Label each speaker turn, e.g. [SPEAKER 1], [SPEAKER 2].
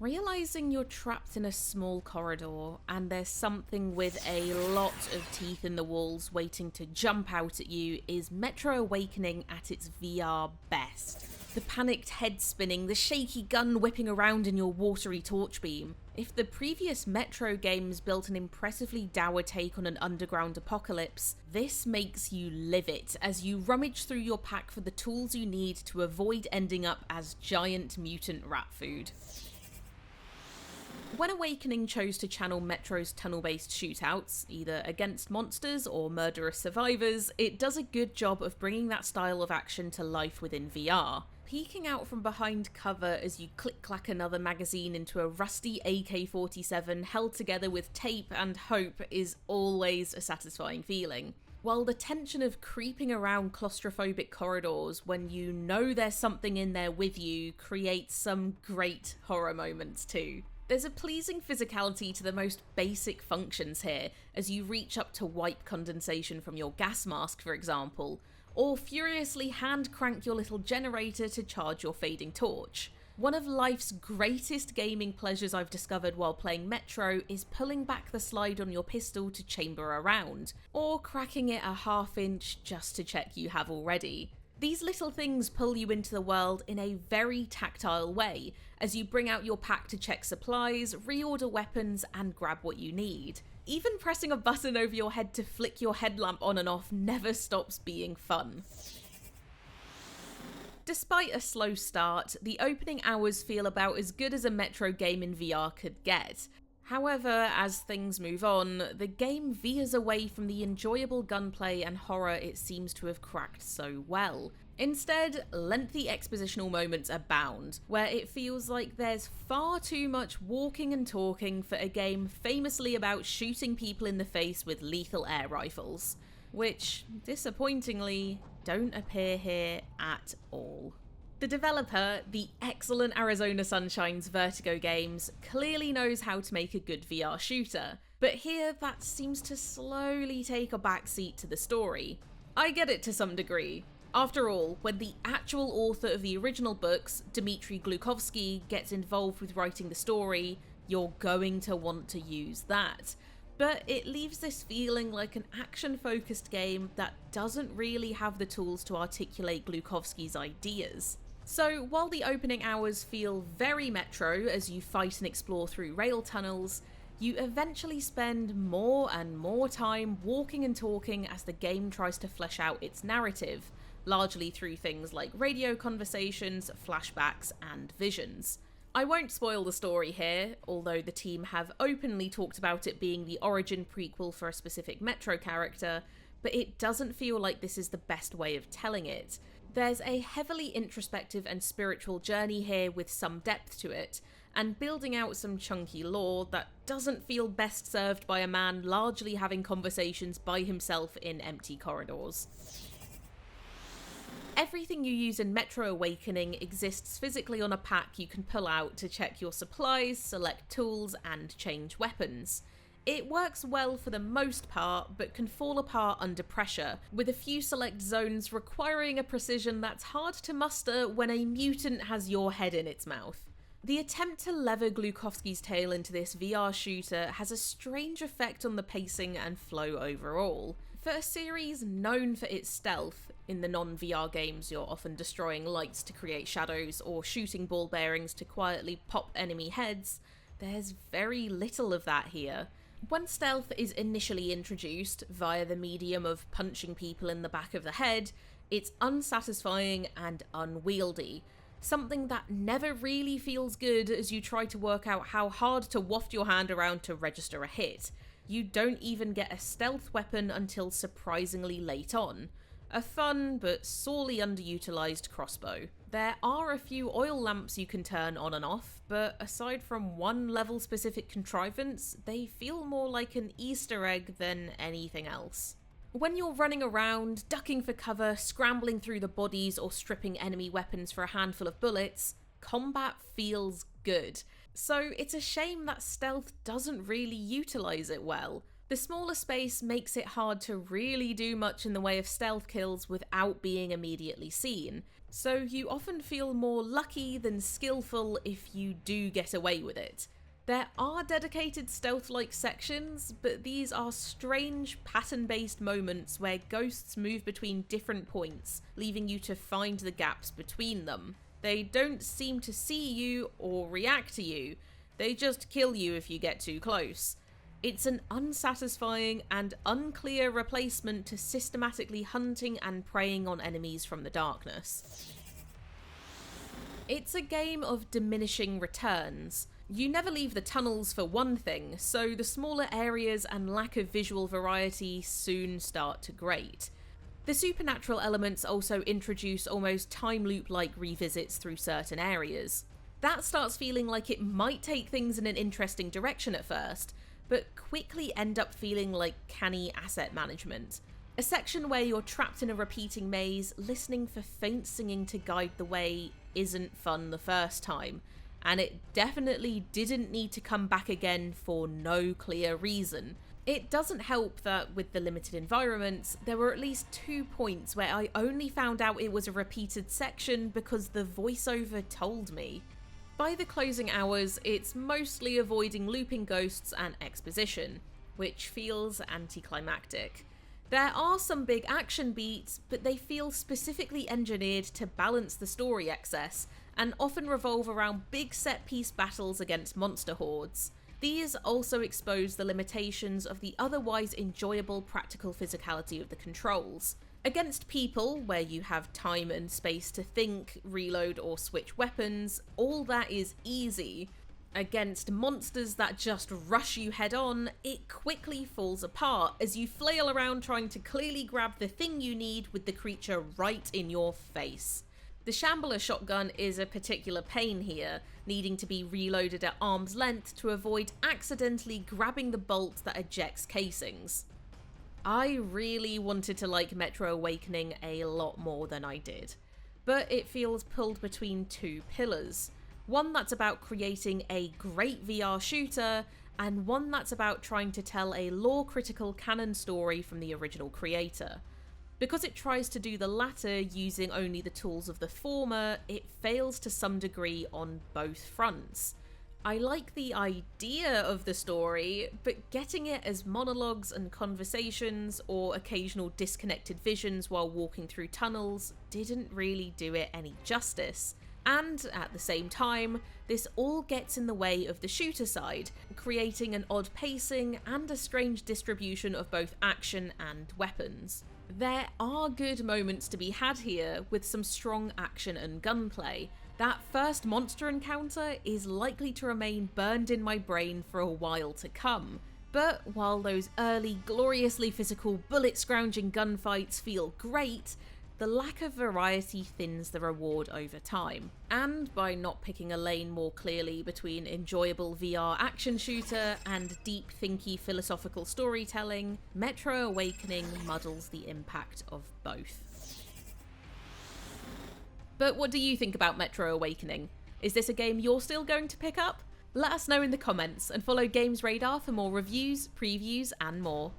[SPEAKER 1] Realising you're trapped in a small corridor and there's something with a lot of teeth in the walls waiting to jump out at you is Metro Awakening at its VR best. The panicked head spinning, the shaky gun whipping around in your watery torch beam. If the previous Metro games built an impressively dour take on an underground apocalypse, this makes you live it as you rummage through your pack for the tools you need to avoid ending up as giant mutant rat food. When Awakening chose to channel Metro's tunnel-based shootouts, either against monsters or murderous survivors, it does a good job of bringing that style of action to life within VR. Peeking out from behind cover as you click-clack another magazine into a rusty AK-47 held together with tape and hope is always a satisfying feeling. While the tension of creeping around claustrophobic corridors when you know there's something in there with you creates some great horror moments too. There's a pleasing physicality to the most basic functions here, as you reach up to wipe condensation from your gas mask, for example, or furiously hand crank your little generator to charge your fading torch. One of life's greatest gaming pleasures I've discovered while playing Metro is pulling back the slide on your pistol to chamber a round, or cracking it a half inch just to check you have already. These little things pull you into the world in a very tactile way, as you bring out your pack to check supplies, reorder weapons, and grab what you need. Even pressing a button over your head to flick your headlamp on and off never stops being fun. Despite a slow start, the opening hours feel about as good as a Metro game in VR could get. However, as things move on, the game veers away from the enjoyable gunplay and horror it seems to have cracked so well. Instead, lengthy expositional moments abound, where it feels like there's far too much walking and talking for a game famously about shooting people in the face with lethal air rifles, which, disappointingly, don't appear here at all. The developer, the excellent Arizona Sunshine's Vertigo Games, clearly knows how to make a good VR shooter, but here that seems to slowly take a backseat to the story. I get it to some degree. After all, when the actual author of the original books, Dmitry Glukovsky, gets involved with writing the story, you're going to want to use that. But it leaves this feeling like an action-focused game that doesn't really have the tools to articulate Glukovsky's ideas. So while the opening hours feel very Metro as you fight and explore through rail tunnels, you eventually spend more and more time walking and talking as the game tries to flesh out its narrative, largely through things like radio conversations, flashbacks, and visions. I won't spoil the story here, although the team have openly talked about it being the origin prequel for a specific Metro character, but it doesn't feel like this is the best way of telling it. There's a heavily introspective and spiritual journey here with some depth to it, and building out some chunky lore that doesn't feel best served by a man largely having conversations by himself in empty corridors. Everything you use in Metro Awakening exists physically on a pack you can pull out to check your supplies, select tools, and change weapons. It works well for the most part, but can fall apart under pressure, with a few select zones requiring a precision that's hard to muster when a mutant has your head in its mouth. The attempt to lever Glukovsky's tail into this VR shooter has a strange effect on the pacing and flow overall. For a series known for its stealth, in the non-VR games you're often destroying lights to create shadows or shooting ball bearings to quietly pop enemy heads, there's very little of that here. When stealth is initially introduced via the medium of punching people in the back of the head, it's unsatisfying and unwieldy. Something that never really feels good as you try to work out how hard to waft your hand around to register a hit. You don't even get a stealth weapon until surprisingly late on. A fun but sorely underutilised crossbow. There are a few oil lamps you can turn on and off, but aside from one level specific contrivance, they feel more like an Easter egg than anything else. When you're running around, ducking for cover, scrambling through the bodies or stripping enemy weapons for a handful of bullets, combat feels good. So it's a shame that stealth doesn't really utilise it well. The smaller space makes it hard to really do much in the way of stealth kills without being immediately seen. So you often feel more lucky than skillful if you do get away with it. There are dedicated stealth-like sections, but these are strange pattern-based moments where ghosts move between different points, leaving you to find the gaps between them. They don't seem to see you or react to you, they just kill you if you get too close. It's an unsatisfying and unclear replacement to systematically hunting and preying on enemies from the darkness. It's a game of diminishing returns. You never leave the tunnels for one thing, so the smaller areas and lack of visual variety soon start to grate. The supernatural elements also introduce almost time loop-like revisits through certain areas. That starts feeling like it might take things in an interesting direction at first, but quickly end up feeling like canny asset management. A section where you're trapped in a repeating maze, listening for faint singing to guide the way isn't fun the first time, and it definitely didn't need to come back again for no clear reason. It doesn't help that with the limited environments, there were at least 2 points where I only found out it was a repeated section because the voiceover told me. By the closing hours, it's mostly avoiding looping ghosts and exposition, which feels anticlimactic. There are some big action beats, but they feel specifically engineered to balance the story excess, and often revolve around big set-piece battles against monster hordes. These also expose the limitations of the otherwise enjoyable practical physicality of the controls. Against people, where you have time and space to think, reload or switch weapons, all that is easy. Against monsters that just rush you head on, it quickly falls apart as you flail around trying to clearly grab the thing you need with the creature right in your face. The Shambler shotgun is a particular pain here, needing to be reloaded at arm's length to avoid accidentally grabbing the bolt that ejects casings. I really wanted to like Metro Awakening a lot more than I did, but it feels pulled between two pillars. One that's about creating a great VR shooter, and one that's about trying to tell a lore-critical canon story from the original creator. Because it tries to do the latter using only the tools of the former, it fails to some degree on both fronts. I like the idea of the story, but getting it as monologues and conversations or occasional disconnected visions while walking through tunnels didn't really do it any justice. And at the same time, this all gets in the way of the shooter side, creating an odd pacing and a strange distribution of both action and weapons. There are good moments to be had here, with some strong action and gunplay. That first monster encounter is likely to remain burned in my brain for a while to come. But while those early, gloriously physical, bullet-scrounging gunfights feel great, the lack of variety thins the reward over time. And by not picking a lane more clearly between enjoyable VR action shooter and deep, thinky philosophical storytelling, Metro Awakening muddles the impact of both. But what do you think about Metro Awakening? Is this a game you're still going to pick up? Let us know in the comments, and follow GamesRadar for more reviews, previews, and more.